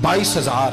22,000।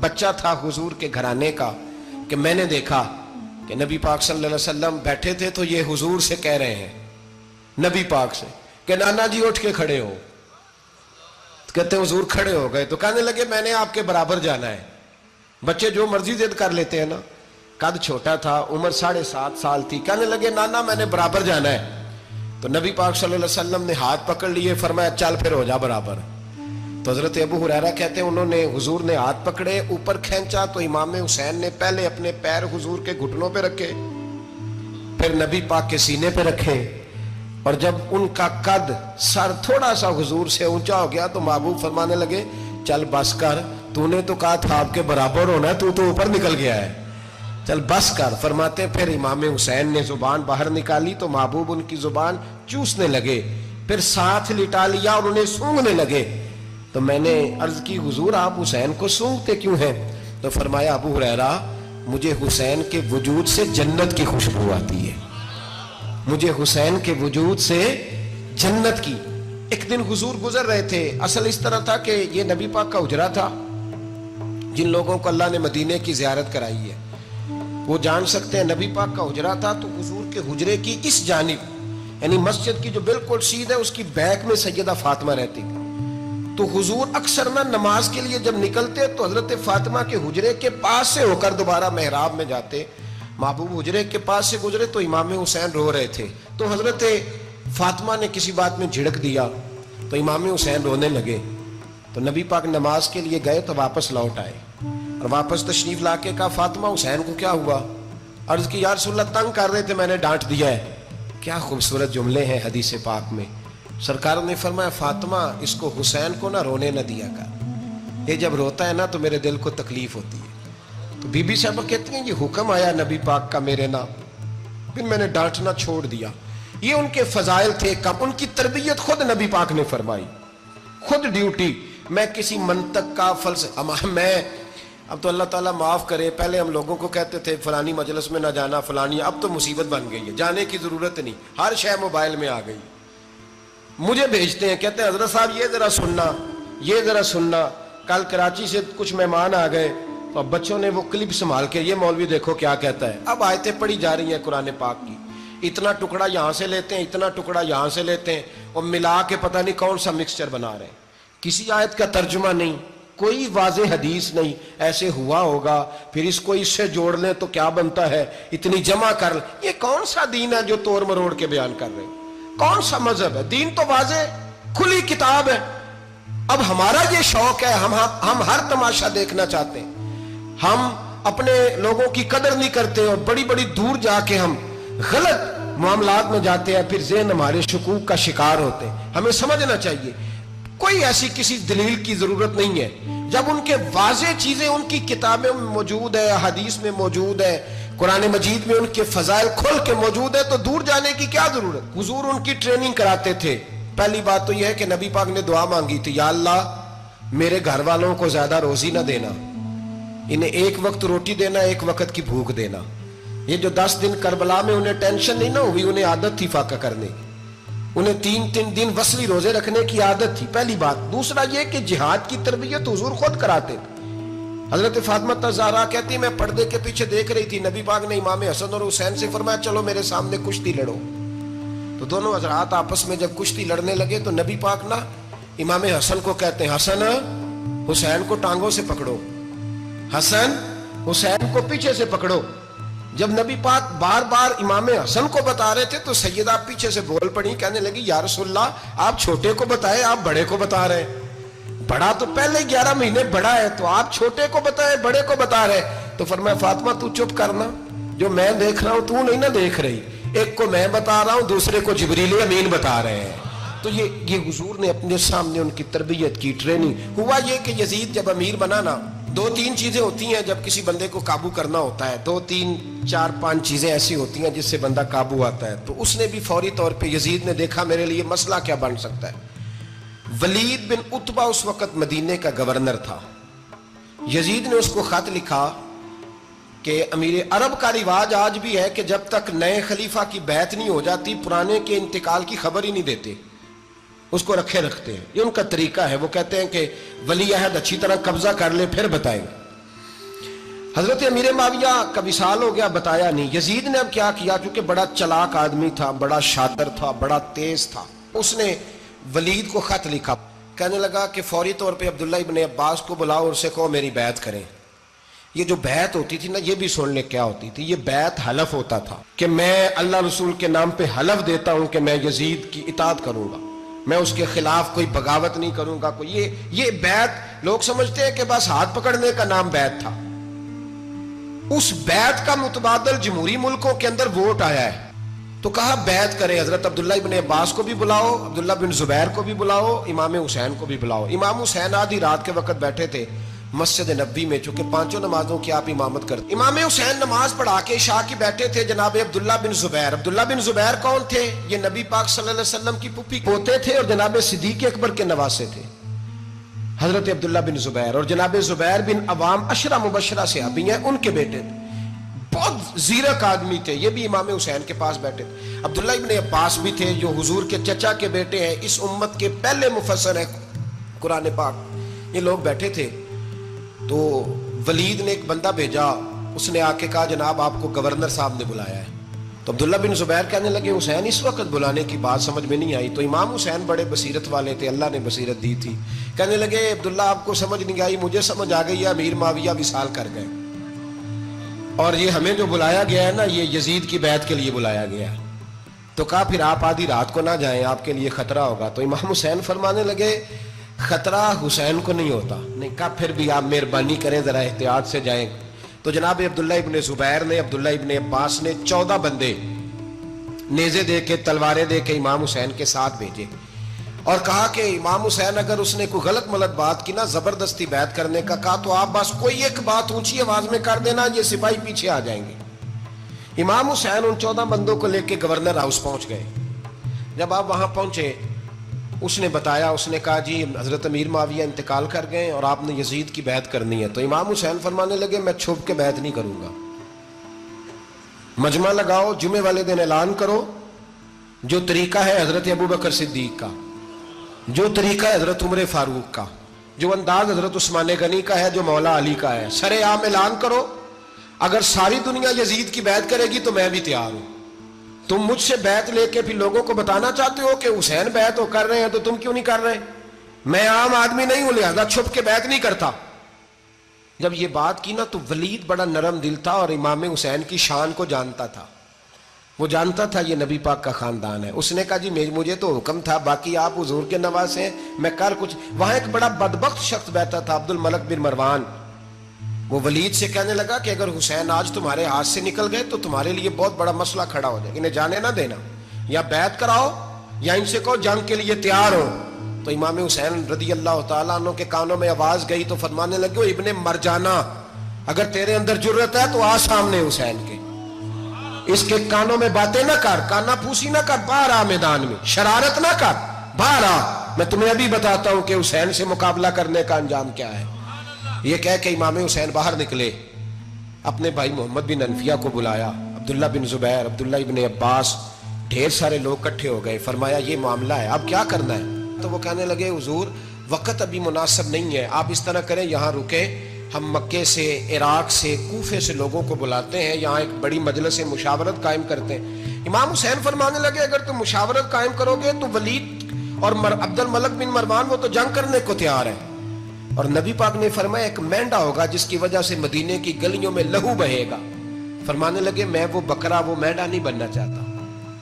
بچہ تھا حضور کے گھرانے کا کہ میں نے دیکھا کہ نبی پاک صلی اللہ علیہ وسلم بیٹھے تھے تو یہ حضور سے کہہ رہے ہیں، نبی پاک سے، کہ نانا جی اٹھ کے کھڑے ہو. کہتے ہیں حضور کھڑے ہو گئے تو کہنے لگے میں نے آپ کے برابر جانا ہے. بچے جو مرضی ضد کر لیتے ہیں نا. قد چھوٹا تھا، عمر 7.5 سال تھی. کہنے لگے نانا میں نے برابر جانا ہے. تو نبی پاک صلی اللہ علیہ وسلم نے ہاتھ پکڑ لیے، فرمایا چل پھر ہو جا برابر. تو حضرت ابو ہریرہ کہتے ہیں انہوں نے حضور نے ہاتھ پکڑے، اوپر کھینچا تو امام حسین نے پہلے اپنے پیر حضور کے گھٹنوں پہ رکھے، پھر نبی پاک کے سینے پہ رکھے، اور جب ان کا قد سر تھوڑا سا حضور سے اونچا ہو گیا تو محبوب فرمانے لگے چل بس کر، تو نے تو کہا تھا آپ کے برابر ہونا، تو اوپر نکل گیا ہے، چل بس کر. فرماتے پھر امام حسین نے زبان باہر نکالی تو محبوب ان کی زبان چوسنے لگے، پھر ساتھ لٹا لیا اور انہیں سونگنے لگے. تو میں نے عرض کی حضور آپ حسین کو سونگتے کیوں ہیں؟ تو فرمایا ابو ہریرہ مجھے حسین کے وجود سے جنت کی خوشبو آتی ہے، مجھے حسین کے وجود سے جنت کی. ایک دن حضور گزر رہے تھے، اصل اس طرح تھا کہ یہ نبی پاک کا حجرہ تھا. جن لوگوں کو اللہ نے مدینے کی زیارت کرائی ہے وہ جان سکتے ہیں نبی پاک کا حجرہ تھا. تو حضور کے حجرے کی اس جانب یعنی مسجد کی جو بالکل سیدھ ہے اس کی بیک میں سیدہ فاطمہ رہتی تھی. تو حضور اکثر نہ نماز کے لیے جب نکلتے تو حضرت فاطمہ کے حجرے کے پاس سے ہو کر دوبارہ محراب میں جاتے. محبوب حجرے کے پاس سے گزرے تو امام حسین رو رہے تھے، تو حضرت فاطمہ نے کسی بات میں جھڑک دیا تو امام حسین رونے لگے. تو نبی پاک نماز کے لیے گئے تو واپس لوٹ آئے اور واپس تشریف لا کے کہا فاطمہ حسین کو کیا ہوا؟ عرض کی یا رسول اللہ تنگ کر رہے تھے میں نے ڈانٹ دیا ہے. کیا خوبصورت جملے ہیں حدیث پاک میں. سرکار نے فرمایا فاطمہ اس کو حسین کو نہ رونے نہ دیا کر، یہ جب روتا ہے نا تو میرے دل کو تکلیف ہوتی ہے. تو بی بی صاحبہ کہتی ہیں یہ حکم آیا نبی پاک کا میرے نام، پھر میں نے ڈانٹنا چھوڑ دیا. یہ ان کے فضائل تھے کم، ان کی تربیت خود نبی پاک نے فرمائی، خود ڈیوٹی. میں کسی منطق کا میں اب تو اللہ تعالیٰ معاف کرے، پہلے ہم لوگوں کو کہتے تھے فلانی مجلس میں نہ جانا فلانی، اب تو مصیبت بن گئی ہے، جانے کی ضرورت نہیں، ہر شے موبائل میں آ گئی. مجھے بھیجتے ہیں کہتے ہیں حضرت صاحب یہ ذرا سننا، یہ ذرا سننا. کل کراچی سے کچھ مہمان آ گئے تو اب بچوں نے وہ کلپ سنبھال کے یہ مولوی دیکھو کیا کہتا ہے. اب آیتیں پڑھی جا رہی ہیں قرآن پاک کی، اتنا ٹکڑا یہاں سے لیتے ہیں، اتنا ٹکڑا یہاں سے لیتے ہیں اور ملا کے پتہ نہیں کون سا مکسچر بنا رہے ہیں. کسی آیت کا ترجمہ نہیں، کوئی واضح حدیث نہیں. ایسے ہوا ہوگا پھر اس کو اس سے جوڑ لیں تو کیا بنتا ہے، اتنی جمع کر لیں. یہ کون سا دین ہے جو توڑ مروڑ کے بیان کر رہے ہیں؟ کون سا مذہب ہے؟ دین تو واضح کھلی کتاب ہے. اب ہمارا یہ شوق ہے، ہم ہر تماشا دیکھنا چاہتے ہیں، ہم اپنے لوگوں کی قدر نہیں کرتے اور بڑی بڑی دور جا کے ہم غلط معاملات میں جاتے ہیں، پھر ذہن ہمارے شکوک کا شکار ہوتے ہیں. ہمیں سمجھنا چاہیے کوئی ایسی کسی دلیل کی ضرورت نہیں ہے. جب ان کے واضح چیزیں ان کی کتابیں میں موجود ہے، حدیث میں موجود ہے، قرآن مجید میں ان کے فضائل کھل کے موجود ہے تو دور جانے کی کیا ضرورت. حضور ان کی ٹریننگ کراتے تھے. پہلی بات تو یہ ہے کہ نبی پاک نے دعا مانگی تھی، یا اللہ میرے گھر والوں کو زیادہ روزی نہ دینا، انہیں ایک وقت روٹی دینا، ایک وقت کی بھوک دینا. یہ جو 10 دن کربلا میں انہیں ٹینشن نہیں نہ ہوئی، انہیں عادت تھی فاقہ کرنے کی، انہیں 3 دن وصلی روزے رکھنے کی عادت تھی. پہلی بات. دوسرا یہ کہ جہاد کی تربیت حضور خود کراتے تھے. حضرت فاطمہ زہرا کہتی میں پردے کے پیچھے دیکھ رہی تھی، نبی پاک نے امام حسن اور حسین سے فرمایا چلو میرے سامنے کشتی لڑو. تو دونوں حضرات آپس میں جب کشتی لڑنے لگے تو نبی پاک نا امام حسن کو کہتے ہیں حسن حسین کو ٹانگوں سے پکڑو، حسن حسین کو پیچھے سے پکڑو. جب نبی پاک بار بار امام حسن کو بتا رہے تھے تو سیدہ پیچھے سے بول پڑی، کہنے لگی یا رسول اللہ آپ چھوٹے کو بتائے، آپ بڑے کو بتا رہے ہیں. بڑا تو پہلے 11 مہینے بڑا ہے تو آپ چھوٹے کو بتائے بڑے کو بتا رہے. تو فرمایا فاطمہ تو چپ کرنا، جو میں دیکھ رہا ہوں تو نہیں نہ دیکھ رہی، ایک کو میں بتا رہا ہوں دوسرے کو جبریل امین بتا رہے ہیں. تو یہ حضور نے اپنے سامنے ان کی تربیت کی، ٹریننگ. ہوا یہ کہ یزید جب امیر بنا نا، 2-3 چیزیں ہوتی ہیں جب کسی بندے کو قابو کرنا ہوتا ہے، 2-3-4-5 چیزیں ایسی ہوتی ہیں جس سے بندہ قابو آتا ہے. تو اس نے بھی فوری طور پہ یزید نے دیکھا میرے لیے مسئلہ کیا بن سکتا ہے. ولید بن عتبہ اس وقت مدینے کا گورنر تھا. یزید نے اس کو خط لکھا کہ امیر عرب کا رواج آج بھی ہے کہ جب تک نئے خلیفہ کی بیعت نہیں ہو جاتی پرانے کے انتقال کی خبر ہی نہیں دیتے، اس کو رکھے رکھتے ہیں. یہ ان کا طریقہ ہے. وہ کہتے ہیں کہ ولی عہد اچھی طرح قبضہ کر لے پھر بتائیں گے. حضرت امیر معاویہ کا وصال ہو گیا، بتایا نہیں۔ یزید نے اب کیا کیا، چونکہ بڑا چلاک آدمی تھا، بڑا شاطر تھا، بڑا تیز تھا، اس نے ولید کو خط لکھا، کہنے لگا کہ فوری طور پہ عبداللہ ابن عباس کو بلاؤ اور اسے کہو میری بیعت کریں۔ یہ جو بیعت ہوتی تھی نا، یہ بھی سن لے کیا ہوتی تھی، یہ بیعت حلف ہوتا تھا کہ میں اللہ رسول کے نام پہ حلف دیتا ہوں کہ میں یزید کی اطاعت کروں گا، میں اس کے خلاف کوئی بغاوت نہیں کروں گا، کوئی یہ بیعت لوگ سمجھتے ہیں کہ بس ہاتھ پکڑنے کا نام بیعت تھا۔ اس بیعت کا متبادل جمہوری ملکوں کے اندر ووٹ آیا ہے، تو کہا بیعت کرے، حضرت عبداللہ ابن عباس کو بھی بلاؤ، عبداللہ بن زبیر کو بھی بلاؤ، امام حسین کو بھی بلاؤ۔ امام حسین آدھی رات کے وقت بیٹھے تھے مسجد نبوی میں، چونکہ پانچوں نمازوں کی آپ امامت کرتے۔ امام حسین نماز پڑھا کے عشاء کی بیٹھے تھے، جناب عبداللہ بن زبیر۔ عبداللہ بن زبیر کون تھے؟ یہ نبی پاک صلی اللہ علیہ وسلم کی پھوپھی پوتے تھے اور جناب صدیق اکبر کے نواسے تھے، حضرت عبداللہ بن زبیر۔ اور جناب زبیر بن عوام عشرہ مبشرہ صحابی ہیں، ان کے بیٹے تھے، بہت زیرک آدمی تھے، یہ بھی امام حسین کے پاس بیٹھے تھے۔ عبداللہ ابن عباس بھی تھے جو حضور کے چچا کے بیٹے ہیں، اس امت کے پہلے مفسر ہیں قرآن پاک۔ یہ لوگ بیٹھے تھے تو ولید نے ایک بندہ بھیجا، اس نے آ کے کہا جناب آپ کو گورنر صاحب نے بلایا ہے۔ تو عبداللہ بن زبیر کہنے لگے حسین اس وقت بلانے کی بات سمجھ میں نہیں آئی۔ تو امام حسین بڑے بصیرت والے تھے، اللہ نے بصیرت دی تھی، کہنے لگے عبداللہ آپ کو سمجھ نہیں آئی، مجھے سمجھ آ گئی ہے، امیر معاویہ وصال کر گئے، اور یہ ہمیں جو بلایا گیا ہے نا، یہ یزید کی بیعت کے لیے بلایا گیا ہے۔ تو کہا پھر آپ آدھی رات کو نہ جائیں، آپ کے لیے خطرہ ہوگا۔ تو امام حسین فرمانے لگے خطرہ حسین کو نہیں ہوتا، نہیں کہا پھر بھی آپ مہربانی کریں ذرا احتیاط سے جائیں۔ تو جناب عبداللہ ابن زبیر نے، عبداللہ ابن عباس نے 14 بندے نیزے دے کے، تلواریں دے کے امام حسین کے ساتھ بھیجے، اور کہا کہ امام حسین اگر اس نے کوئی غلط ملت بات کی نا، زبردستی بیعت کرنے کا کہا، تو آپ بس کوئی ایک بات اونچی آواز میں کر دینا، یہ سپاہی پیچھے آ جائیں گے۔ امام حسین ان 14 بندوں کو لے کے گورنر ہاؤس پہنچ گئے۔ جب آپ وہاں پہنچے، اس نے بتایا، اس نے کہا جی حضرت امیر معاویہ انتقال کر گئے اور آپ نے یزید کی بیعت کرنی ہے۔ تو امام حسین فرمانے لگے میں چھپ کے بیعت نہیں کروں گا، مجمع لگاؤ، جمعے والے دن اعلان کرو، جو طریقہ ہے حضرت ابوبکر صدیق کا، جو طریقہ ہے حضرت عمر فاروق کا، جو انداز حضرت عثمان غنی کا ہے، جو مولا علی کا ہے، سر عام اعلان کرو، اگر ساری دنیا یزید کی بیعت کرے گی تو میں بھی تیار ہوں۔ تم مجھ سے بیعت لے کے پھر لوگوں کو بتانا چاہتے ہو کہ حسین بیعت ہو کر رہے ہیں، تو تم کیوں نہیں کر رہے؟ میں عام آدمی نہیں ہوں، لہذا چھپ کے بیعت نہیں کرتا۔ جب یہ بات کی نا، تو ولید بڑا نرم دل تھا اور امام حسین کی شان کو جانتا تھا، وہ جانتا تھا یہ نبی پاک کا خاندان ہے۔ اس نے کہا جی مجھے تو حکم تھا، باقی آپ حضور کے نواسے ہیں، میں کر کچھ۔ وہاں ایک بڑا بدبخت شخص بیٹھا تھا، عبد الملک بن مروان، وہ ولید سے کہنے لگا کہ اگر حسین آج تمہارے ہاتھ سے نکل گئے تو تمہارے لیے بہت بڑا مسئلہ کھڑا ہو جائے گا، انہیں جانے نہ دینا، یا بیعت کراؤ یا ان سے کہو جنگ کے لیے تیار ہو۔ تو امام حسین رضی اللہ تعالیٰ عنہ کے کانوں میں آواز گئی تو فرمانے لگے ابن مرجانہ، اگر تیرے اندر جرت ہے تو آ سامنے حسین کے، اس کے کانوں میں باتیں نہ کر، کانا پھوسی نہ کر، باہر آ میدان میں، شرارت نہ کر، باہر آ، میں تمہیں ابھی بتاتا ہوں کہ حسین سے مقابلہ کرنے کا انجام کیا ہے۔ یہ کہہ کہ امام حسین باہر نکلے، اپنے بھائی محمد بن انفیہ کو بلایا، عبداللہ بن زبیر، عبداللہ ابن عباس، ڈھیر سارے لوگ اکٹھے ہو گئے، فرمایا یہ معاملہ ہے، اب کیا کرنا ہے؟ تو وہ کہنے لگے حضور وقت ابھی مناسب نہیں ہے، آپ اس طرح کریں یہاں رکے، ہم مکے سے، عراق سے، کوفے سے لوگوں کو بلاتے ہیں، یہاں ایک بڑی مجلس مشاورت قائم کرتے ہیں۔ امام حسین فرمانے لگے اگر تم مشاورت قائم کرو گے تو ولید اور عبد الملک بن مروان وہ تو جنگ کرنے کو تیار ہے، اور نبی پاک نے فرمایا ایک مینڈا ہوگا جس کی وجہ سے مدینے کی گلیوں میں لہو بہے گا۔ فرمانے لگے میں وہ بکرا، وہ مینڈا نہیں بننا چاہتا۔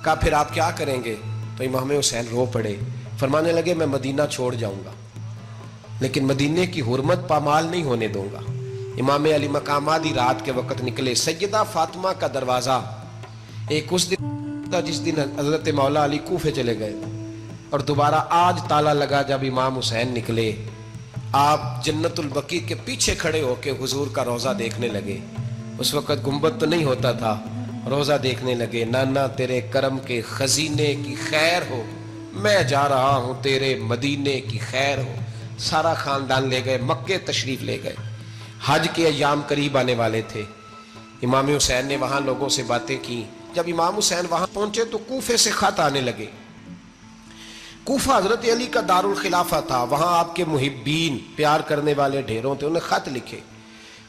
کہا پھر آپ کیا کریں گے؟ تو امام حسین رو پڑے، فرمانے لگے میں مدینہ چھوڑ جاؤں گا، لیکن مدینے کی حرمت پامال نہیں ہونے دوں گا۔ امام علی مقام آدھی رات کے وقت نکلے، سیدہ فاطمہ کا دروازہ ایک اس دن تھا جس دن حضرت مولا علی کوفے چلے گئے، اور دوبارہ آج تالا لگا جب امام حسین نکلے۔ آپ جنت البقیع کے پیچھے کھڑے ہو کے حضور کا روضہ دیکھنے لگے، اس وقت گنبد تو نہیں ہوتا تھا، روضہ دیکھنے لگے۔ نانا تیرے کرم کے خزینے کی خیر ہو، میں جا رہا ہوں تیرے مدینے کی خیر ہو۔ سارا خاندان لے گئے، مکے تشریف لے گئے، حج کے ایام قریب آنے والے تھے۔ امام حسین نے وہاں لوگوں سے باتیں کی۔ جب امام حسین وہاں پہنچے تو کوفے سے خط آنے لگے۔ کوفہ حضرت علی کا دارالخلافہ تھا، وہاں آپ کے محبین، پیار کرنے والے ڈھیروں تھے، انہیں خط لکھے۔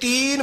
3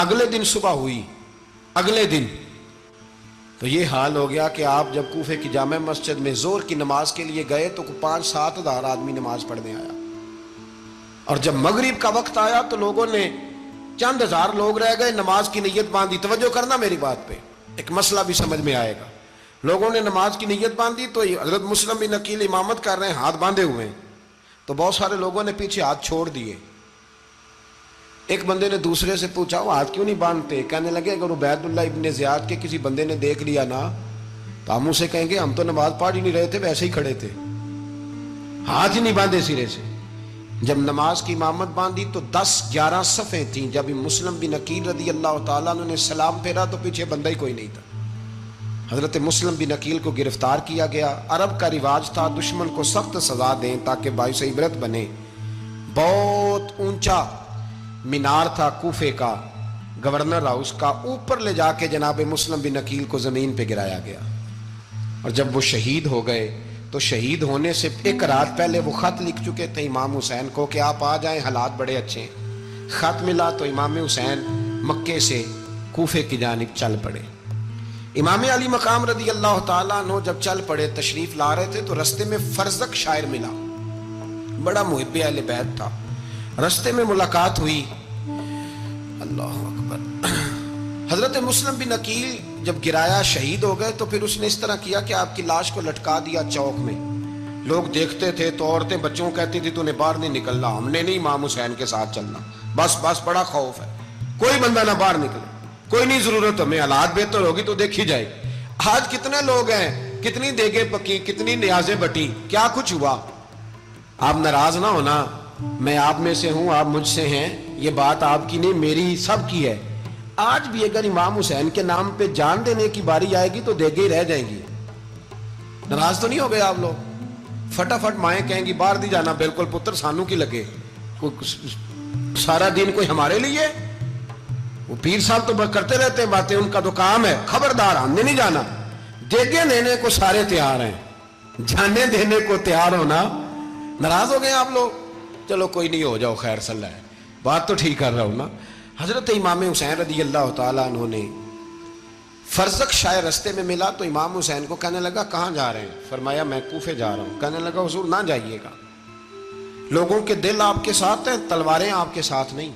اگلے دن صبح ہوئی، اگلے دن تو یہ حال ہو گیا کہ آپ جب کوفے کی جامع مسجد میں ظہر کی نماز کے لیے گئے تو 5-7 ہزار آدمی نماز پڑھنے آیا، اور جب مغرب کا وقت آیا تو لوگوں نے چند ہزار لوگ رہ گئے، نماز کی نیت باندھی۔ توجہ کرنا میری بات پہ، ایک مسئلہ بھی سمجھ میں آئے گا۔ لوگوں نے نماز کی نیت باندھی تو حضرت مسلم بن عقیل امامت کر رہے ہیں، ہاتھ باندھے ہوئے ہیں، تو بہت سارے لوگوں نے پیچھے ہاتھ چھوڑ دیے۔ ایک بندے نے دوسرے سے پوچھا وہ ہاتھ کیوں نہیں باندھتے؟ کہنے لگے اگر عبید اللہ ابن زیاد کے کسی بندے نے دیکھ لیا نا تو ہم اسے کہیں گے ہم تو نماز پڑھ ہی نہیں رہے تھے، ویسے ہی کھڑے تھے، ہاتھ ہی نہیں باندھے سرے سے۔ جب نماز کی امامت باندھی تو 10-11 صفیں تھیں۔ جب مسلم بن عقیل رضی اللہ تعالیٰ عنہ نے سلام پھیرا تو پیچھے بندہ ہی کوئی نہیں تھا۔ حضرت مسلم بن عقیل کو گرفتار کیا گیا۔ عرب کا رواج تھا دشمن کو سخت سزا دیں تاکہ باعث عبرت بنے۔ بہت اونچا مینار تھا کوفے کا، گورنر ہاؤس کا، اوپر لے جا کے جناب مسلم بن عقیل کو زمین پہ گرایا گیا، اور جب وہ شہید ہو گئے تو شہید ہونے سے ایک رات پہلے وہ خط لکھ چکے تھے امام حسین کو کہ آپ آ جائیں، حالات بڑے اچھے ہیں۔ خط ملا تو امام حسین مکے سے کوفے کی جانب چل پڑے۔ امام علی مقام رضی اللہ تعالیٰ عنہ جب چل پڑے، تشریف لا رہے تھے تو رستے میں فرزق شاعر ملا، بڑا محب اہل بیت تھا۔ رستے میں ملاقات ہوئی، اللہ اکبر، حضرت مسلم بن عقیل جب گرایا شہید ہو گئے تو پھر اس نے اس طرح کیا کہ آپ کی لاش کو لٹکا دیا چوک میں۔ لوگ دیکھتے تھے تو عورتیں بچوں کہتی تھی تو نے باہر نہیں نکلنا، ہم نے نہیں امام حسین کے ساتھ چلنا، بس بڑا خوف ہے، کوئی بندہ نہ باہر نکلے، کوئی نہیں ضرورت، ہمیں حالات بہتر ہوگی تو دیکھی جائے گی۔ آج کتنے لوگ ہیں، کتنی دیگیں پکی، کتنی نیازیں بٹی، کیا کچھ ہوا؟ آپ ناراض نہ ہونا، میں آپ میں سے ہوں، آپ مجھ سے ہیں، یہ بات آپ کی نہیں میری سب کی ہے۔ آج بھی اگر امام حسین کے نام پہ جان دینے کی باری آئے گی تو دیگیں رہ جائیں گی۔ ناراض تو نہیں ہو گئے آپ لوگ؟ فٹافٹ مائیں کہیں گی باہر دی جانا، بالکل پتر سانو کی لگے، سارا دن کوئی ہمارے لیے؟ وہ پیر صاحب تو کرتے رہتے ہیں باتیں، ان کا تو کام ہے، خبردار ہم نے نہیں جانا۔ دیگیں دینے کو سارے تیار ہیں، جانے دینے کو تیار ہونا۔ ناراض ہو گئے آپ لوگ؟ چلو کوئی نہیں، ہو جاؤ، خیر صلی اللہ ہے، بات تو ٹھیک کر رہا ہوں نا۔ حضرت امام حسین رضی اللہ تعالیٰ عنہ نے فرزق شاعر رستے میں ملا تو امام حسین کو کہنے لگا کہاں جا رہے ہیں؟ فرمایا میں کوفے جا رہا ہوں۔ کہنے لگا حضور نہ جائیے گا، لوگوں کے دل آپ کے ساتھ ہیں، تلواریں آپ کے ساتھ نہیں۔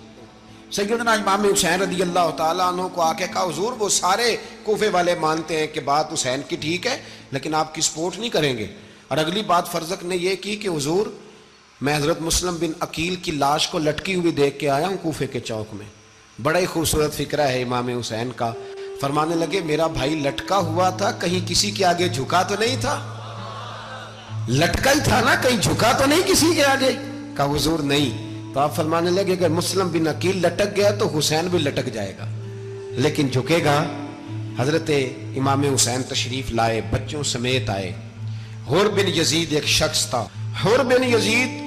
سیدنا امام حسین رضی اللہ تعالیٰ عنہ کو آ کے کہا حضور وہ سارے کوفے والے مانتے ہیں کہ بات حسین کی ٹھیک ہے لیکن آپ کی سپورٹ نہیں کریں گے۔ اور اگلی بات فرزق نے یہ کی کہ حضور میں حضرت مسلم بن عقیل کی لاش کو لٹکی ہوئی دیکھ کے آیا ہوں کوفے کے چوک میں، بڑا ہی خوبصورت فکرہ ہے امام حسین کا۔ فرمانے لگے میرا بھائی لٹکا ہوا تھا، کہیں کسی کے آگے جھکا تو نہیں تھا؟ لٹکا ہی تھا نا، کہیں جھکا تو نہیں کسی کے آگے؟ کہا حضور نہیں۔ تو آپ فرمانے لگے اگر مسلم بن عقیل لٹک گیا تو حسین بھی لٹک جائے گا، لیکن جھکے گا۔ حضرت امام حسین تشریف لائے، بچوں سمیت آئے۔ حر بن یزید ایک شخص تھا، حر بن یزید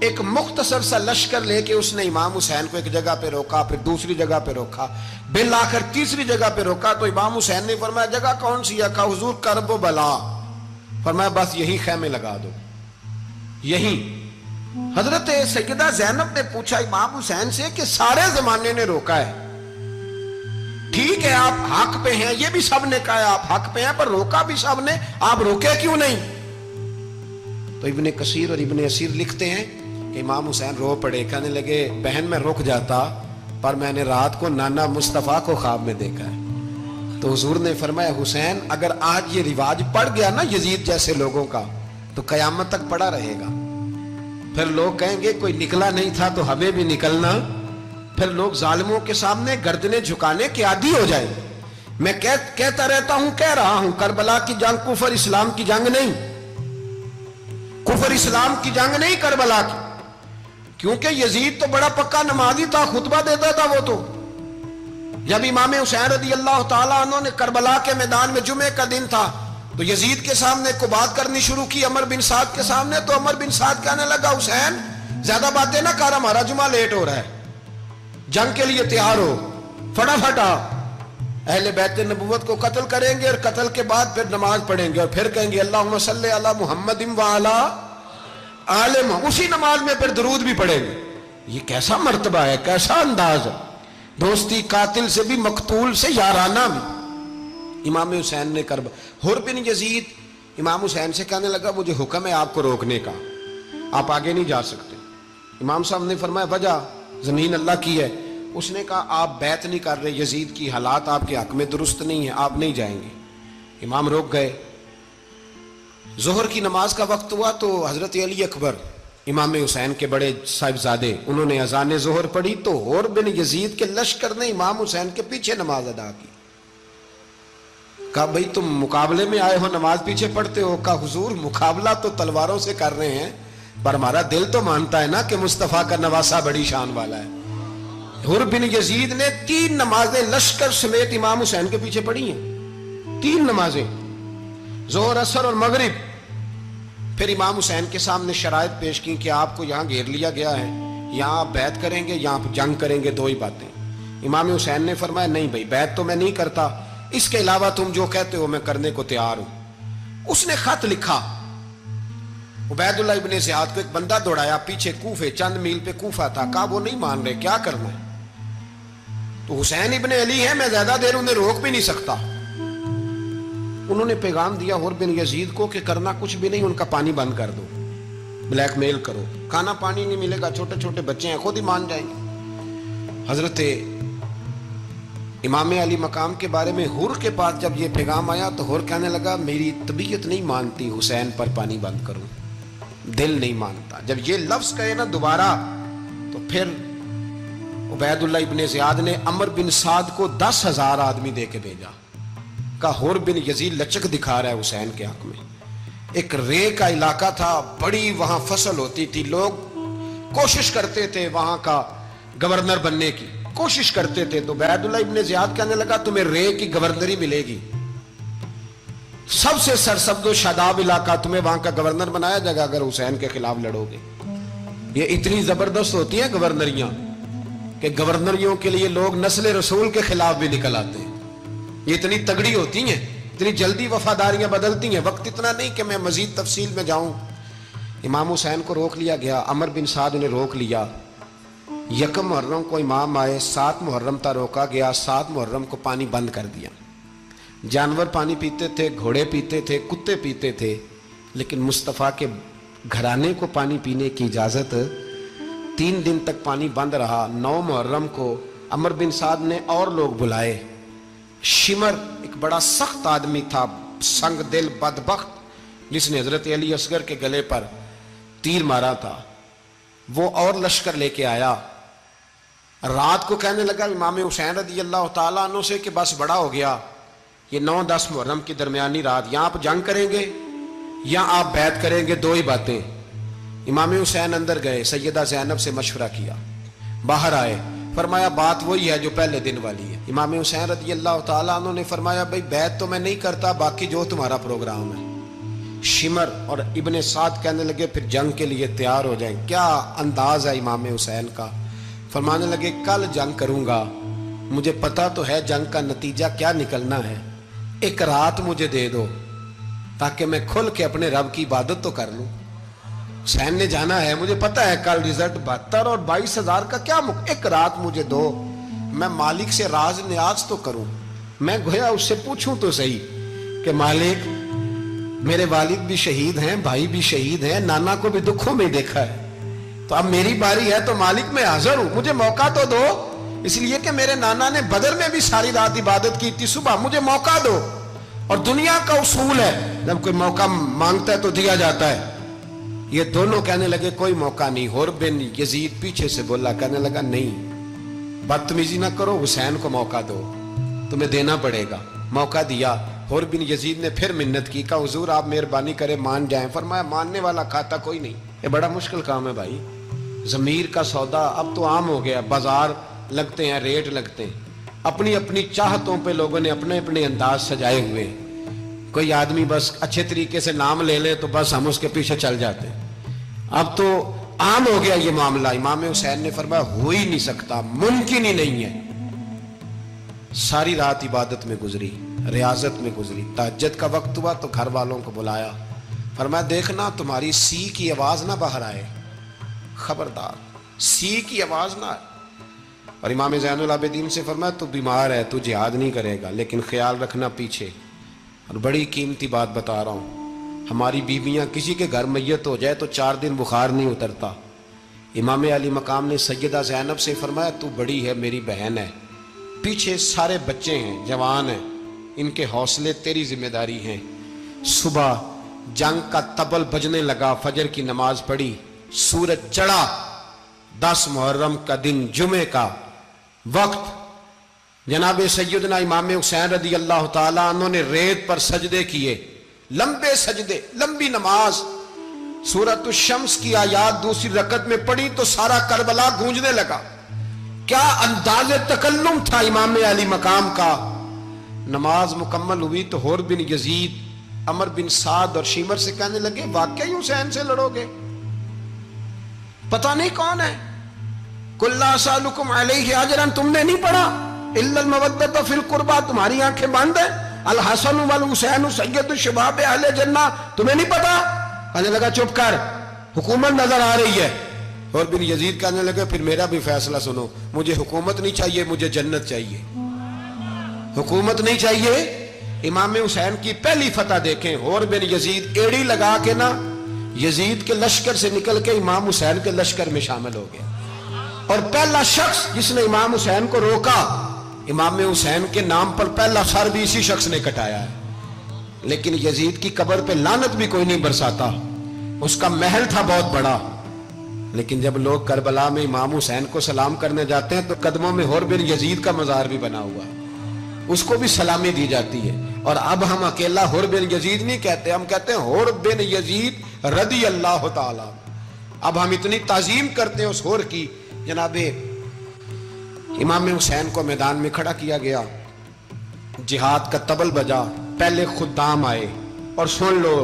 ایک مختصر سا لشکر لے کے اس نے امام حسین کو ایک جگہ پہ روکا، پھر دوسری جگہ پہ روکا، بالآخر تیسری جگہ پہ روکا تو امام حسین نے فرمایا جگہ کون سی ہے؟ کہا حضور کرب و بلا۔ فرمایا بس یہی خیمے لگا دو، یہی۔ حضرت سیدہ زینب نے پوچھا امام حسین سے کہ سارے زمانے نے روکا ہے، ٹھیک ہے آپ حق پہ ہیں، یہ بھی سب نے کہا آپ حق پہ ہیں، پر روکا بھی سب نے، آپ روکے کیوں نہیں؟ تو ابن کثیر اور ابن اسیر لکھتے ہیں کہ امام حسین رو پڑے، کہنے لگے بہن میں رک جاتا پر میں نے رات کو نانا مصطفیٰ کو خواب میں دیکھا ہے۔ تو حضور نے فرمایا حسین اگر آج یہ رواج پڑ گیا نا یزید جیسے لوگوں کا تو قیامت تک پڑا رہے گا، پھر لوگ کہیں گے کوئی نکلا نہیں تھا تو ہمیں بھی نکلنا، پھر لوگ ظالموں کے سامنے گردنیں جھکانے کے عادی ہو جائیں۔ میں کہتا رہتا ہوں، کہہ رہا ہوں، کربلا کی جنگ کفر اسلام کی جنگ نہیں، کفر اسلام کی جنگ نہیں کربلا کی، کیونکہ یزید تو بڑا پکا نمازی تھا، خطبہ دیتا تھا وہ تو۔ جب امام حسین رضی اللہ تعالیٰ عنہ نے کربلا کے میدان میں جمعے کا دن تھا تو یزید کے سامنے کو بات کرنی شروع کی، عمر بن سعد کے سامنے، تو عمر بن سعد کہنے لگا حسین زیادہ باتیں نہ کر، ہمارا جمعہ لیٹ ہو رہا ہے، جنگ کے لیے تیار ہو، فٹافٹ آ۔ اہل بیت نبوت کو قتل کریں گے اور قتل کے بعد پھر نماز پڑھیں گے اور پھر کہیں گے اللہم صلی علی محمد وعلی آل محمد، اسی نماز میں پھر درود بھی پڑھیں گے۔ یہ کیسا مرتبہ ہے، کیسا انداز ہے۔ دوستی قاتل سے بھی، مقتول سے یارانہ بھی۔ امام حسین نے حر بن یزید امام حسین سے کہنے لگا مجھے حکم ہے آپ کو روکنے کا، آپ آگے نہیں جا سکتے۔ امام صاحب نے فرمایا وجہ؟ زمین اللہ کی ہے۔ اس نے کہا آپ بیعت نہیں کر رہے، یزید کی حالات آپ کے حق میں درست نہیں ہیں، آپ نہیں جائیں گے۔ امام روک گئے۔ ظہر کی نماز کا وقت ہوا تو حضرت علی اکبر امام حسین کے بڑے صاحبزادے، انہوں نے اذان ظہر پڑھی تو حر بن یزید کے لشکر نے امام حسین کے پیچھے نماز ادا کی۔ کہا بھئی تم مقابلے میں آئے ہو، نماز پیچھے پڑھتے ہو؟ کہا حضور مقابلہ تو تلواروں سے کر رہے ہیں، پر ہمارا دل تو مانتا ہے نا کہ مصطفیٰ کا نواسہ بڑی شان والا ہے۔ حر بن یزید نے 3 نمازیں لشکر سمیت امام حسین کے پیچھے پڑھی ہیں، 3 نمازیں، ظہر اثر اور مغرب۔ پھر امام حسین کے سامنے شرائط پیش کی کہ آپ کو یہاں گھیر لیا گیا ہے، یہاں آپ بیعت کریں گے، یہاں جنگ کریں گے، 2 ہی باتیں۔ امام حسین نے فرمایا نہیں بھائی بیعت تو میں نہیں کرتا، اس کے علاوہ تم جو کہتے ہو میں کرنے کو تیار ہوں۔ اس نے خط لکھا، عبید اللہ ابن زیاد کو ایک بندہ دوڑایا پیچھے، کوفے چند میل پہ کوفہ تھا۔ کہا وہ نہیں مان رہے، کیا کرنا ہے؟ تو حسین ابن علی ہے، میں زیادہ دیر انہیں روک بھی نہیں سکتا۔ انہوں نے پیغام دیا حر بن یزید کو کہ کرنا کچھ بھی نہیں، ان کا پانی بند کر دو، بلیک میل کرو، کھانا پانی نہیں ملے گا، چھوٹے چھوٹے بچے ہیں، خود ہی مان جائیں گے۔ حضرت امام علی مقام کے بارے میں حر کے پاس جب یہ پیغام آیا تو حر کہنے لگا میری طبیعت نہیں مانتی حسین پر پانی بند کروں، دل نہیں مانتا۔ جب یہ لفظ کہے نا دوبارہ تو پھر عبید اللہ ابن زیاد نے عمر بن سعد کو 10,000 آدمی دے کے بھیجا۔ کہا حر بن یزید لچک دکھا رہا ہے حسین کے حق میں۔ ایک رے کا علاقہ تھا، بڑی وہاں فصل ہوتی تھی، لوگ کوشش کرتے تھے وہاں کا گورنر بننے کی، کوشش کرتے تھے۔ تو عبید اللہ ابن زیاد کہنے لگا تمہیں رے کی گورنری ملے گی، سب سے سرسبز و شاداب علاقہ، تمہیں وہاں کا گورنر بنایا جائے گا اگر حسین کے خلاف لڑو گے۔ یہ اتنی زبردست ہوتی ہیں گورنریاں کہ گورنریوں کے لیے لوگ نسل رسول کے خلاف بھی نکل آتے ہیں۔ یہ اتنی تگڑی ہوتی ہیں، اتنی جلدی وفاداریاں بدلتی ہیں۔ وقت اتنا نہیں کہ میں مزید تفصیل میں جاؤں۔ امام حسین کو روک لیا گیا، عمر بن سعد نے روک لیا۔ 1 محرم کو امام آئے، 7 محرم تا روکا گیا، 7 محرم کو پانی بند کر دیا۔ جانور پانی پیتے تھے، گھوڑے پیتے تھے، کتے پیتے تھے، لیکن مصطفیٰ کے گھرانے کو پانی پینے کی اجازت 3 دن تک پانی بند رہا۔ 9 محرم کو عمر بن سعد نے اور لوگ بلائے۔ شمر ایک بڑا سخت آدمی تھا، سنگ دل بدبخت، جس نے حضرت علی اصغر کے گلے پر تیر مارا تھا، وہ اور لشکر لے کے آیا۔ رات کو کہنے لگا امام حسین رضی اللہ تعالیٰ عنہ سے کہ بس بڑا ہو گیا، یہ 9-10 محرم کی درمیانی رات، یہاں آپ جنگ کریں گے یا آپ بیعت کریں گے، 2 ہی باتیں۔ امام حسین اندر گئے، سیدہ زینب سے مشورہ کیا، باہر آئے، فرمایا بات وہی ہے جو پہلے دن والی ہے۔ امام حسین رضی اللہ تعالیٰ عنہ نے فرمایا بھئی بیعت تو میں نہیں کرتا، باقی جو تمہارا پروگرام ہے۔ شمر اور ابن سعد کہنے لگے پھر جنگ کے لیے تیار ہو جائیں۔ کیا انداز ہے امام حسین کا، فرمانے لگے کل جنگ کروں گا، مجھے پتا تو ہے جنگ کا نتیجہ کیا نکلنا ہے، 1 رات مجھے دے دو تاکہ میں کھل کے اپنے رب کی عبادت تو کر لوں۔ حسین نے جانا ہے، مجھے پتا ہے کل رزلٹ 72 اور 22,000 کا کیا 1 رات مجھے دو، میں مالک سے راز نیاز تو کروں، میں گویا اس سے پوچھوں تو صحیح کہ مالک میرے والد بھی شہید ہیں، بھائی بھی شہید ہیں، نانا کو بھی دکھوں میں دیکھا ہے، تو اب میری باری ہے تو مالک میں حاضر ہوں، مجھے موقع تو دو، اس لیے کہ میرے نانا نے بدر میں بھی ساری رات عبادت کی تھی، صبح مجھے موقع دو۔ اور دنیا کا اصول ہے جب کوئی موقع مانگتا ہے تو دیا جاتا ہے۔ یہ دونوں کہنے لگے کوئی موقع نہیں۔ حر بن یزید پیچھے سے بولا، کہنے لگا نہیں بدتمیزی نہ کرو، حسین کو موقع دو، تمہیں دینا پڑے گا۔ موقع دیا۔ حر بن یزید نے پھر منت کی، کہا حضور آپ مہربانی کرے مان جائیں۔ فرمایا ماننے والا کھاتا کوئی نہیں، یہ بڑا مشکل کام ہے بھائی، ضمیر کا سودا اب تو عام ہو گیا، بازار لگتے ہیں، ریٹ لگتے ہیں، اپنی اپنی چاہتوں پہ لوگوں نے اپنے اپنے انداز سجائے ہوئے۔ کوئی آدمی بس اچھے طریقے سے نام لے لے تو بس ہم اس کے پیچھے چل جاتے ہیں، اب تو عام ہو گیا یہ معاملہ۔ امام حسین نے فرمایا ہو ہی نہیں سکتا، ممکن ہی نہیں ہے۔ ساری رات عبادت میں گزری، ریاضت میں گزری۔ تہجد کا وقت ہوا تو گھر والوں کو بلایا، فرمایا دیکھنا تمہاری سی کی آواز نہ باہر آئے، خبردار سی کی آواز نہ آئے۔ اور امام زین العابدین سے فرمایا تو بیمار ہے، تو جہاد نہیں کرے گا، لیکن خیال رکھنا پیچھے۔ اور بڑی قیمتی بات بتا رہا ہوں، ہماری بیویاں کسی کے گھر میت ہو جائے تو 4 دن بخار نہیں اترتا۔ امام علی مقام نے سیدہ زینب سے فرمایا تو بڑی ہے، میری بہن ہے، پیچھے سارے بچے ہیں، جوان ہیں، ان کے حوصلے تیری ذمہ داری ہیں۔ صبح جنگ کا طبل بجنے لگا، فجر کی نماز پڑھی، سورج چڑھا، 10 محرم کا دن، جمعے کا وقت، جناب سیدنا امام حسین رضی اللہ تعالیٰ عنہ نے ریت پر سجدے کیے، لمبے سجدے، لمبی نماز، سورۃ الشمس کی آیات دوسری رکعت میں پڑھی تو سارا کربلا گونجنے لگا۔ کیا انداز تکلم تھا امام علی مقام کا۔ نماز مکمل ہوئی تو حور بن یزید، عمر بن سعد اور شیمر سے کہنے لگے واقعی حسین سے لڑو گے؟ پتہ نہیں کون ہے۔ قُلْ لَا أَسْأَلُكُمْ عَلَيْهِ أَجْرًا، تم نے نہیں پڑھا إِلَّا الْمَوَدَّةَ فِي الْقُرْبَى، تمہاری آنکھیں بند ہیں، الحسن والحسین سید الشباب اہل جنہ، تمہیں نہیں پتا؟ کہنے لگا چپ کر، حکومت نظر آ رہی ہے۔ اور بن یزید کہنے لگے پھر میرا بھی فیصلہ سنو، مجھے حکومت نہیں چاہیے، مجھے جنت چاہیے۔ حکومت نہیں چاہیے۔ امام حسین کی پہلی فتح دیکھیں، اور بن یزید ایڑی لگا کے نا یزید کے لشکر سے نکل کے امام حسین کے لشکر میں شامل ہو گیا، اور پہلا شخص جس نے امام حسین کو روکا، امام حسین کے نام پر پہلا سر بھی اسی شخص نے کٹایا ہے۔ لیکن یزید کی قبر پہ لعنت بھی کوئی نہیں برساتا، اس کا محل تھا بہت بڑا، لیکن جب لوگ کربلا میں امام حسین کو سلام کرنے جاتے ہیں تو قدموں میں حور بن یزید کا مزار بھی بنا ہوا ہے، اس کو بھی سلامی دی جاتی ہے۔ اور اب ہم اکیلا حور بن یزید نہیں کہتے، ہم کہتے ہیں حور بن یزید رضی اللہ تعالیٰ۔ اب ہم اتنی تعظیم کرتے ہیں اس حور کی۔ جناب امام حسین کو میدان میں کھڑا کیا گیا، جہاد کا طبل بجا، پہلے خدام آئے، اور سن لو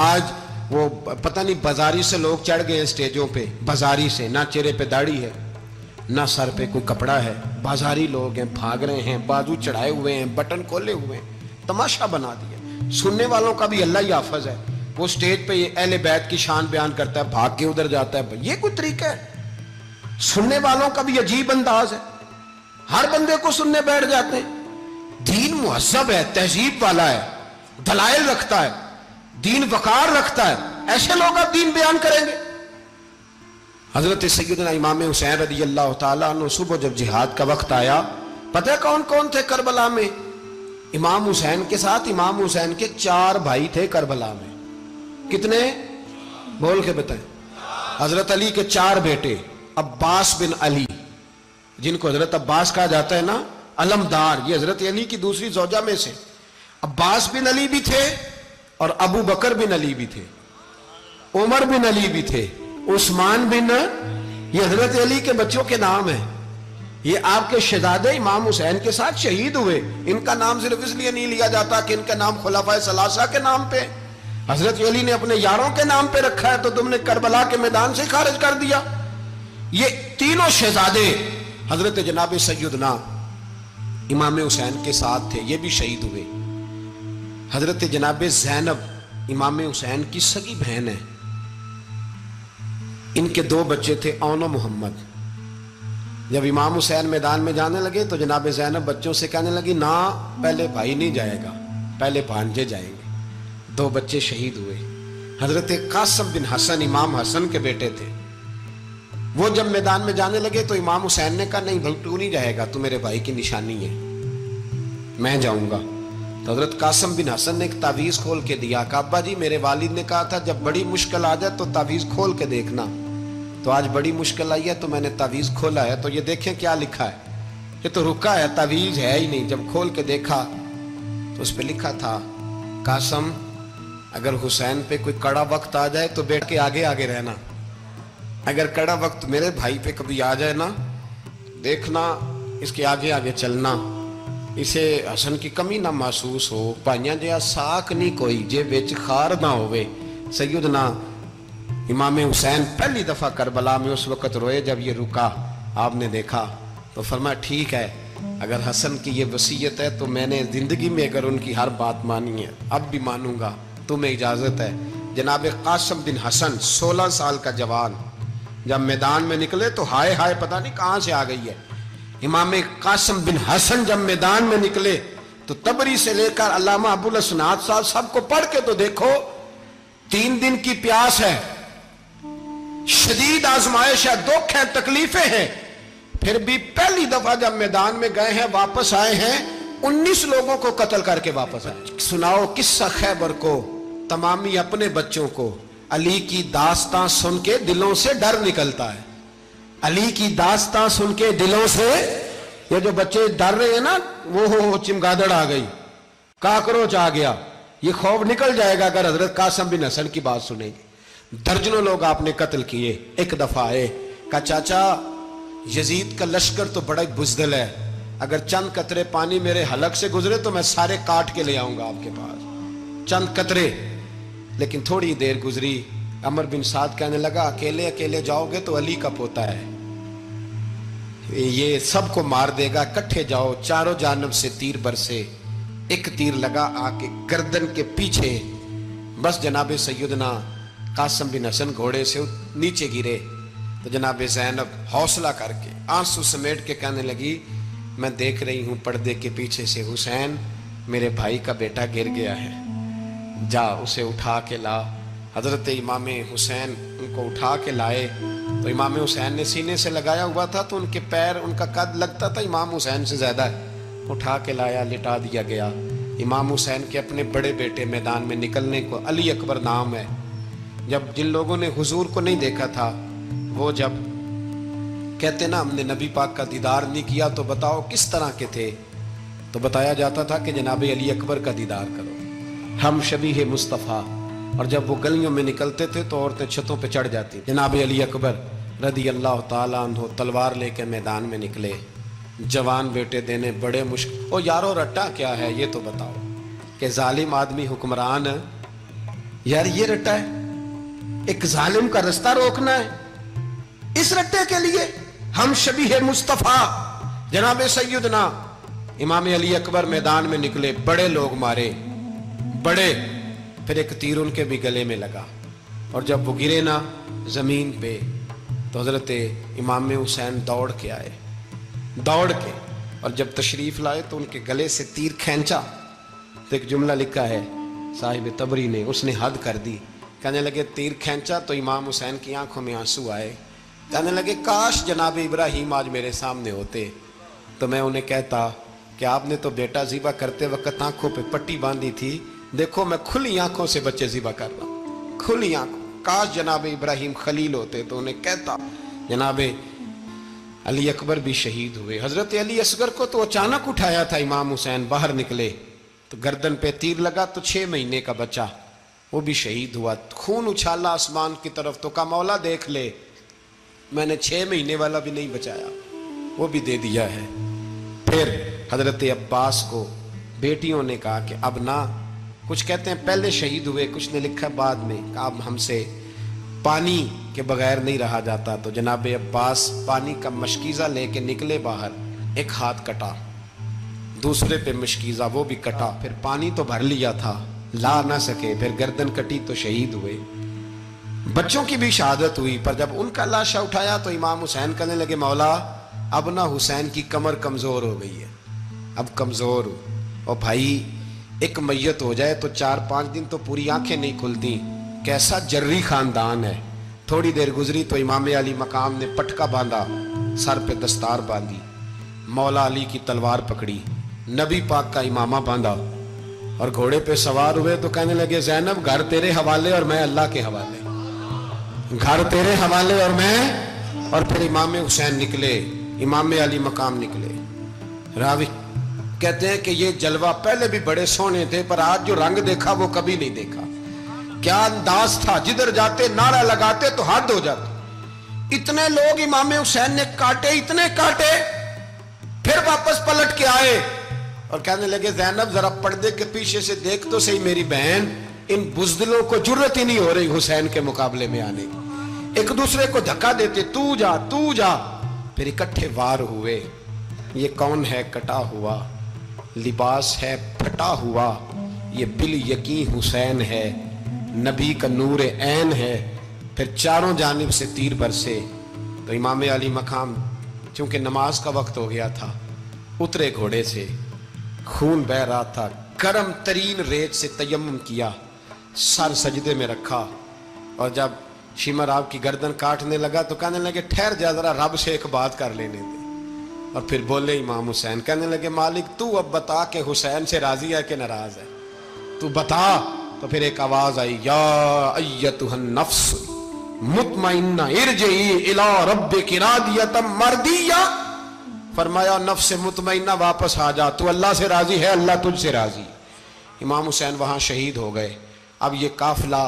آج وہ پتہ نہیں بازاری سے لوگ چڑھ گئے اسٹیجوں پہ، بازاری سے، نہ چہرے پہ داڑھی ہے نہ سر پہ کوئی کپڑا ہے، بازاری لوگ ہیں، بھاگ رہے ہیں، بازو چڑھائے ہوئے ہیں، بٹن کھولے ہوئے ہیں، تماشا بنا دیا۔ سننے والوں کا بھی اللہ ہی حافظ ہے، وہ اسٹیج پہ اہل بیت کی شان بیان کرتا ہے، بھاگ کے ادھر جاتا ہے، یہ کوئی طریقہ ہے؟ سننے والوں کا بھی عجیب انداز ہے، ہر بندے کو سننے بیٹھ جاتے ہیں۔ دین مہذب ہے، تہذیب والا ہے، دلائل رکھتا ہے، دین وقار رکھتا ہے، ایسے لوگ اب دین بیان کریں گے؟ حضرت سیدنا امام حسین رضی اللہ تعالیٰ عنہ صبح جب جہاد کا وقت آیا، پتہ ہے کون کون تھے کربلا میں؟ امام حسین کے ساتھ امام حسین کے 4 بھائی تھے کربلا میں۔ کتنے؟ بول کے بتائیں۔ حضرت علی کے 4 بیٹے، عباس بن علی، جن کو حضرت عباس کہا جاتا ہے نا، علمدار، یہ حضرت علی کی دوسری زوجہ میں سے۔ عباس بن علی بھی تھے، اور ابو بکر بن علی بھی تھے، عمر بن علی بھی تھے، عثمان بن، یہ حضرت علی کے بچوں کے نام ہیں۔ یہ آپ کے شہزادے امام حسین کے ساتھ شہید ہوئے، ان کا نام صرف اس لیے نہیں لیا جاتا کہ ان کا نام خلفائے ثلاثہ کے نام پہ، حضرت علی نے اپنے یاروں کے نام پہ رکھا ہے، تو تم نے کربلا کے میدان سے خارج کر دیا۔ یہ تینوں شہزادے حضرت جناب سیدنا امام حسین کے ساتھ تھے، یہ بھی شہید ہوئے۔ حضرت جناب زینب امام حسین کی سگی بہن ہے، ان کے 2 بچے تھے، اون و محمد۔ جب امام حسین میدان میں جانے لگے تو جناب زینب بچوں سے کہنے لگی نہ، پہلے بھائی نہیں جائے گا، پہلے بھانجے جائیں گے۔ 2 بچے شہید ہوئے۔ حضرت قاسم بن حسن امام حسن کے بیٹے تھے، وہ جب میدان میں جانے لگے تو امام حسین نے کہا نہیں بھائی تو نہیں جائے گا، تو میرے بھائی کی نشانی ہے، میں جاؤں گا۔ تو حضرت قاسم بن حسن نے ایک تعویذ کھول کے دیا کہ ابا جی میرے والد نے کہا تھا جب بڑی مشکل آ جائے تو تعویذ کھول کے دیکھنا، تو آج بڑی مشکل آئی ہے تو میں نے تعویذ کھولا ہے، تو یہ دیکھیں کیا لکھا ہے، یہ تو رکا ہے، تعویذ ہے ہی نہیں۔ جب کھول کے دیکھا تو اس پہ لکھا تھا قاسم اگر حسین پہ کوئی کڑا وقت آ جائے تو بیٹھ کے آگے آگے رہنا، اگر کڑا وقت میرے بھائی پہ کبھی آ جائے نا، دیکھنا اس کے آگے آگے چلنا، اسے حسن کی کمی نہ محسوس ہو، پائیاں جہاں ساک نہیں کوئی جے وچ خار نہ ہوئے۔ سیدنا امام حسین پہلی دفعہ کربلا میں اس وقت روئے جب یہ رکا، آپ نے دیکھا تو فرمایا ٹھیک ہے، اگر حسن کی یہ وصیت ہے تو میں نے زندگی میں اگر ان کی ہر بات مانی ہے اب بھی مانوں گا، تمہیں اجازت ہے۔ جناب قاسم بن حسن 16 سال کا جوان جب میدان میں نکلے تو ہائے ہائے پتہ نہیں کہاں سے آ گئی ہے، امام قاسم بن حسن جب میدان میں نکلے تو تبری سے لے کر علامہ ابوالاسناد صاحب سب کو پڑھ کے تو دیکھو، 3 دن کی پیاس ہے، شدید آزمائش ہے، دکھ ہے، تکلیفیں ہیں، پھر بھی پہلی دفعہ جب میدان میں گئے ہیں واپس آئے ہیں 19 لوگوں کو قتل کر کے واپس آئے۔ سناؤ قصہ خیبر کو، تمامی اپنے بچوں کو علی کی داستان سن کے دلوں سے ڈر نکلتا ہے، علی کی داستان سن کے دلوں سے، یہ جو بچے ڈر رہے ہیں نا، وہ چمگادڑ آ گئی، کاکروچ آ گیا، یہ خوف نکل جائے گا اگر حضرت قاسم بن حسن کی بات سنیں گے۔ درجنوں لوگ آپ نے قتل کیے۔ ایک دفعہ آئے، کہا چاچا یزید کا لشکر تو بڑا بزدل ہے، اگر چند قطرے پانی میرے حلق سے گزرے تو میں سارے کاٹ کے لے آؤں گا آپ کے پاس، چند قطرے۔ لیکن تھوڑی دیر گزری، عمر بن سعد کہنے لگا اکیلے اکیلے جاؤ گے تو علی کا پوتا ہے، یہ سب کو مار دے گا، کٹھے جاؤ۔ چاروں جانب سے تیر برسے، ایک تیر لگا آ کے گردن کے پیچھے، بس جناب سیدنا قاسم بن حسن گھوڑے سے نیچے گرے تو جناب زینب حوصلہ کر کے آنسو سمیٹ کے کہنے لگی میں دیکھ رہی ہوں پردے کے پیچھے سے حسین میرے بھائی کا بیٹا گر گیا ہے، جا اسے اٹھا کے لا۔ حضرت امام حسین ان کو اٹھا کے لائے تو امام حسین نے سینے سے لگایا ہوا تھا تو ان کے پیر، ان کا قد لگتا تھا امام حسین سے زیادہ ہے، اٹھا کے لایا، لٹا دیا گیا۔ امام حسین کے اپنے بڑے بیٹے میدان میں نکلنے کو، علی اکبر نام ہے، جب جن لوگوں نے حضور کو نہیں دیکھا تھا وہ جب کہتے نا ہم نے نبی پاک کا دیدار نہیں کیا تو بتاؤ کس طرح کے تھے، تو بتایا جاتا تھا کہ جناب علی اکبر کا دیدار کرو، ہم شبیہ مصطفیٰ۔ اور جب وہ گلیوں میں نکلتے تھے تو عورتیں چھتوں پہ چڑھ جاتی۔ جناب علی اکبر رضی اللہ تعالیٰ عنہ تلوار لے کے میدان میں نکلے، جوان بیٹے دینے بڑے مشکل۔ او یارو رٹا کیا ہے یہ تو بتاؤ، کہ ظالم آدمی حکمران، یار یہ رٹا ہے، ایک ظالم کا رستہ روکنا ہے، اس رٹے کے لیے ہم شبیہ مصطفیٰ۔ جناب سیدنا امام علی اکبر میدان میں نکلے، بڑے لوگ مارے، بڑے، پھر ایک تیر ان کے بھی گلے میں لگا، اور جب وہ گرے نا زمین پہ تو حضرت امام حسین دوڑ کے آئے، دوڑ کے، اور جب تشریف لائے تو ان کے گلے سے تیر کھینچا تو ایک جملہ لکھا ہے صاحب تبری نے، اس نے حد کر دی، کہنے لگے تیر کھینچا تو امام حسین کی آنکھوں میں آنسو آئے، کہنے لگے کاش جناب ابراہیم آج میرے سامنے ہوتے تو میں انہیں کہتا کہ آپ نے تو بیٹا ذبح کرتے وقت آنکھوں پہ پٹی باندھی تھی، دیکھو میں کھلی آنکھوں سے بچے ذبح کر رہا ہوں، کھلی آنکھوں، کاش جناب ابراہیم خلیل ہوتے تو انہیں کہتا۔ جناب علی اکبر بھی شہید ہوئے۔ حضرت علی اصغر کو تو اچانک اٹھایا تھا امام حسین، باہر نکلے تو گردن پہ تیر لگا تو 6 مہینے کا بچہ وہ بھی شہید ہوا، خون اچھالا آسمان کی طرف تو کہا مولا دیکھ لے میں نے 6 مہینے والا بھی نہیں بچایا، وہ بھی دے دیا ہے۔ پھر حضرت عباس کو بیٹیوں نے کہا کہ اب نہ، کچھ کہتے ہیں پہلے شہید ہوئے، کچھ نے لکھا بعد میں، کہ اب ہم سے پانی کے بغیر نہیں رہا جاتا، تو جناب عباس پانی کا مشکیزہ لے کے نکلے باہر، ایک ہاتھ کٹا، دوسرے پہ مشکیزہ وہ بھی کٹا، پھر پانی تو بھر لیا تھا لا نہ سکے، پھر گردن کٹی تو شہید ہوئے۔ بچوں کی بھی شہادت ہوئی، پر جب ان کا لاشا اٹھایا تو امام حسین کہنے لگے مولا اب نہ حسین کی کمر کمزور ہو گئی ہے، اب کمزور ہو، اور بھائی ایک میت ہو جائے تو 4-5 دن تو پوری آنکھیں نہیں کھلتی، کیسا جری خاندان ہے۔ تھوڑی دیر گزری تو امام علی مقام نے پٹکا باندھا، سر پہ دستار باندھی، مولا علی کی تلوار پکڑی، نبی پاک کا امامہ باندھا اور گھوڑے پہ سوار ہوئے تو کہنے لگے زینب گھر تیرے حوالے اور میں اللہ کے حوالے، گھر تیرے حوالے اور میں، اور پھر امام حسین نکلے، امام علی مقام نکلے۔ راوی کہتے ہیں کہ یہ جلوہ پہلے بھی بڑے سونے تھے پر آج جو رنگ دیکھا وہ کبھی نہیں دیکھا، کیا انداز تھا، جدھر جاتے نعرہ لگاتے تو حد ہو جاتے۔ اتنے لوگ امام حسین نے کاٹے، اتنے کاٹے، پھر واپس پلٹ کے آئے اور کہنے لگے زینب ذرا پردے کے پیچھے سے دیکھ تو صحیح میری بہن، ان بزدلوں کو جرت ہی نہیں ہو رہی حسین کے مقابلے میں آنے کی، ایک دوسرے کو دھکا دیتے، تو جا تو جا، پھر اکٹھے وار ہوئے۔ یہ کون ہے کٹا ہوا، لباس ہے پھٹا ہوا، یہ بال یقین حسین ہے، نبی کا نور عین ہے۔ پھر چاروں جانب سے تیر برسے تو امام علی مقام چونکہ نماز کا وقت ہو گیا تھا، اترے گھوڑے سے، خون بہ رہا تھا، گرم ترین ریت سے تیمم کیا، سر سجدے میں رکھا، اور جب شمر آپ کی گردن کاٹنے لگا تو کہنے لگے ٹھہر جا ذرا رب سے ایک بات کر لینے دے. اور پھر بولے امام حسین، کہنے لگے مالک تو اب بتا کہ حسین سے راضی ہے کہ ناراض ہے، تو بتا. تو پھر ایک آواز آئی، یا ایتھا النفس مطمئنہ ارجعی الی ربک راضیۃ مرضیہ. فرمایا نفس مطمئنہ واپس آ جا، تو اللہ سے راضی ہے، اللہ تجھ سے راضی. امام حسین وہاں شہید ہو گئے. اب یہ قافلہ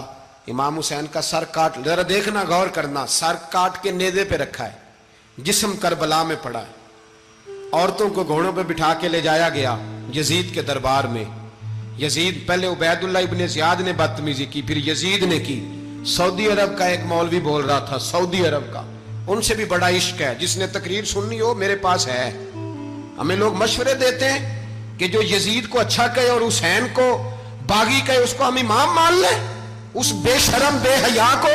امام حسین کا سر کاٹ، ذرا دیکھنا غور کرنا، سر کاٹ کے نیزے پہ رکھا ہے، جسم کربلا میں پڑا ہے. عورتوں کو گھوڑوں پہ بٹھا کے لے جایا گیا یزید کے دربار میں. یزید پہلے عبید اللہ ابن زیاد نے بدتمیزی کی، پھر یزید نے کی. سعودی عرب کا ایک مولوی بول رہا تھا، سعودی عرب کا، ان سے بھی بڑا عشق ہے، جس نے تقریر سننی ہو میرے پاس ہے. ہمیں لوگ مشورے دیتے ہیں کہ جو یزید کو اچھا کہے اور حسین کو باغی کہے اس کو ہم امام مان لیں. اس بے شرم بے حیا کو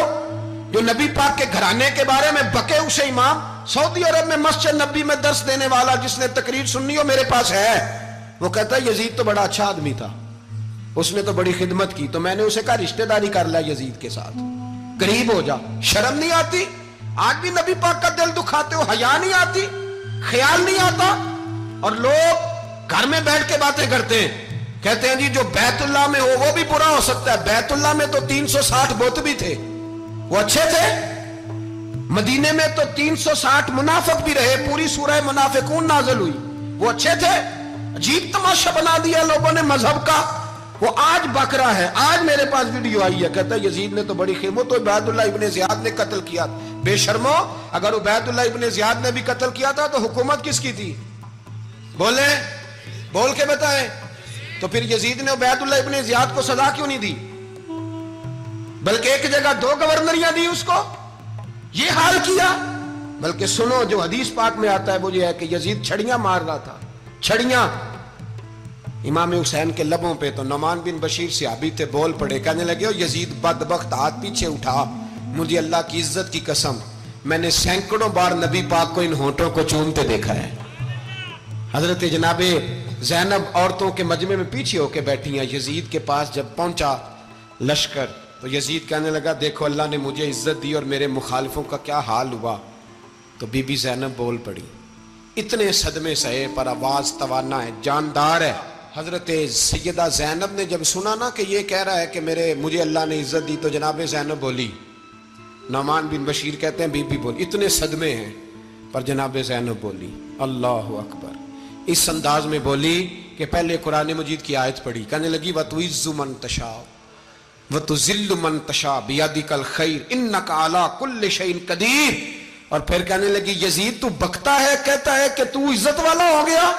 جو نبی پاک کے گھرانے کے بارے میں بکے اسے امام. سعودی عرب میں مسجد نبی میں درس دینے والا جس نے تقریر سننی ہو میرے پاس ہے. وہ کہتا ہے یزید تو بڑا اچھا آدمی تھا، اس نے تو بڑی خدمت کی، تو میں نے اسے کہا رشتہ داری کر لیا یزید کے ساتھ، قریب ہو جا. شرم نہیں آتی؟ آج بھی نبی پاک کا دل دکھاتے ہو، حیا نہیں آتی، خیال نہیں آتا؟ اور لوگ گھر میں بیٹھ کے باتیں کرتے ہیں، کہتے ہیں جی جو بیت اللہ میں ہو وہ بھی برا ہو سکتا ہے. بیت اللہ میں تو 360 بت بھی تھے، وہ اچھے تھے. مدینے میں تو 360 منافق بھی رہے، پوری سورہ منافقون نازل ہوئی، وہ اچھے تھے. عجیب تماشا بنا دیا لوگوں نے مذہب کا. وہ آج بک رہا ہے، آج میرے پاس ویڈیو آئی ہے، کہتا ہے یزید نے تو بڑی خدمت، تو عبید اللہ ابن زیاد نے قتل کیا. بے شرمو، اگر عبید اللہ ابن زیاد نے بھی قتل کیا تھا تو حکومت کس کی تھی؟ بولیں، بول کے بتائیں. تو پھر یزید نے عبید اللہ ابن زیاد کو سزا کیوں نہیں دی، بلکہ ایک جگہ 2 گورنریاں دی اس کو؟ یہ حال کیا. بلکہ سنو جو حدیث پاک میں آتا ہے وہ یہ ہے کہ یزید چھڑیاں مار رہا تھا، چھڑیاں. امام حسین کے لبوں پہ تو نعمان بن بشیر صحابی تھے، بول پڑے، کہنے لگے او یزید بدبخت، ہاتھ پیچھے اٹھا، مجھے اللہ کی عزت کی قسم میں نے سینکڑوں بار نبی پاک کو ان ہونٹوں کو چومتے دیکھا ہے. حضرت جناب زینب عورتوں کے مجمع میں پیچھے ہو کے بیٹھی ہیں. یزید کے پاس جب پہنچا لشکر تو یزید کہنے لگا دیکھو اللہ نے مجھے عزت دی اور میرے مخالفوں کا کیا حال ہوا. تو بی بی زینب بول پڑی، اتنے صدمے سہے پر آواز توانا ہے، جاندار ہے. حضرت سیدہ زینب نے جب سنا نا کہ یہ کہہ رہا ہے کہ مجھے اللہ نے عزت دی، تو جناب زینب بولی. نعمان بن بشیر کہتے ہیں بی بی بولی، اتنے صدمے ہیں پر جناب زینب بولی اللہ اکبر. اس انداز میں بولی کہ پہلے قرآن مجید کی آیت پڑھی، کہنے لگی وَتُعِزُّ مَن تَشَاءُ وَتُذِلُّ مَن تَشَاءُ بِيَدِكَ الْخَيْرُ إِنَّكَ عَلَىٰ كُلِّ شَيْءٍ قَدِيرٌ. اور پھر کہنے لگی یزید تو بکتا ہے، کہتا ہے کہ تو عزت والا ہو گیا،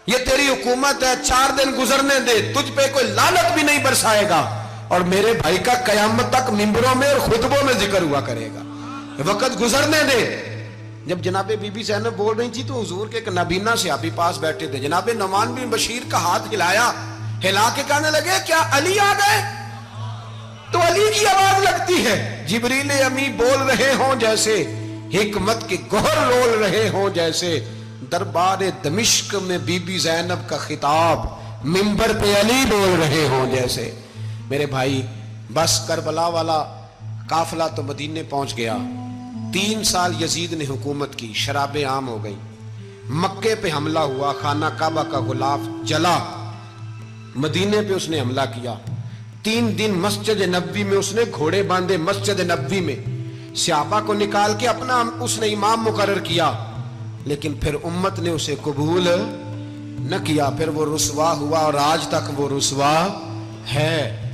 یہ تیری حکومت ہے، 4 دن گزرنے دے، تجھ پہ کوئی لعنت بھی نہیں برسائے گا، اور میرے بھائی کا قیامت تک ممبروں میں اور خطبوں میں ذکر ہوا کرے گا، وقت گزرنے دے. جب جناب بی بی زینب بول رہی تھی تو حضور کے ایک نابینا صحابی پاس بیٹھے تھے، جناب نعمان بن بشیر کا ہاتھ ہلایا، ہلا کے کہنے لگے کیا علی آ گئے؟ تو علی کی آواز لگتی ہے، جبریل امی بول رہے ہوں جیسے، حکمت کے گوہر رول رہے ہوں جیسے. دربار دمشق میں بی بی زینب کا خطاب، منبر پہ علی بول رہے ہوں جیسے. میرے بھائی بس کربلا والا قافلہ تو مدینے پہنچ گیا. 3 سال یزید نے حکومت کی، شرابیں عام ہو گئی، مکے پہ حملہ ہوا، خانہ کعبہ کا غلاف جلا، مدینے پہ اس نے حملہ کیا. 3 دن مسجد نبوی میں اس نے گھوڑے باندھے، مسجد نبوی میں صحابہ کو نکال کے اپنا اس نے امام مقرر کیا، لیکن پھر امت نے اسے قبول نہ کیا. پھر وہ رسوا ہوا اور آج تک وہ رسوا ہے.